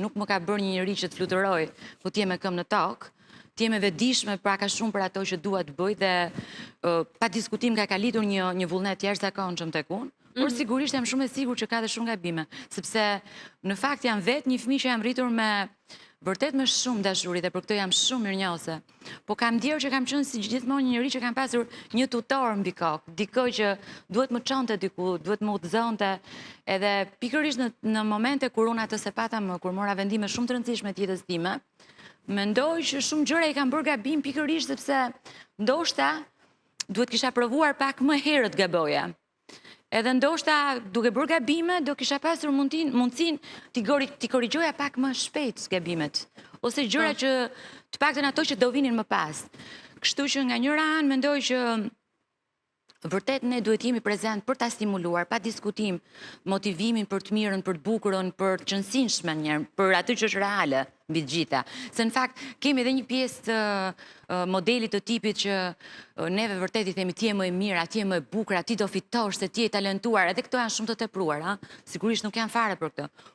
nuk më ka bërë një njeri që të fluturoj, po t'jem me këmbë në tokë, t'jem e vetëdijshme pra ka shumë për ato që dua të bëj dhe pa diskutim ka kalitur një vullnet jashtëzakonshëm tek unë, por sigurisht jam shumë e sigurt që ka dhe shumë gabime, sepse në fakt jam vetë një fëmijë që jam rritur vërtet me shumë dashuri dhe për këtë jam shumë mirënjohëse. Po kam ndjerë që kam qenë si gjithmonë një njeri që kam pasur një tutor mbi kokë, dikoj që duhet më çonte diku, duhet më udhëzonte, edhe pikërisht në momente kur unë atë sepata kur mora vendime shumë të rëndësishme të jetës time, mendoj që shumë gjëra i kam bërë gabim pikërisht sepse ndoshta duhet kisha provuar pak më herët gaboja. Edhe ndoshta duke bërë gabime, do kisha pasur mundësin t'i korrigjoja pak më shpejt gabimet. Ose gjëra që të paktën ato që do vinin më pas. Kështu që nga njëra anë mendoj që vërtet ne duhet jemi prezent për ta stimuluar, pa diskutim, motivimin për të mirën, për të bukurën, për të qëndësinjshme, për atë që është reale mbi të gjitha. Se në fakt kemi edhe një pjesë të modelit të tipit që neve vërtet i themi ti je më e mirë, ti je më e bukur, ti do fitosh se ti je talentuar, edhe këto janë shumë të tepruar, sigurisht nuk janë fare për këtë.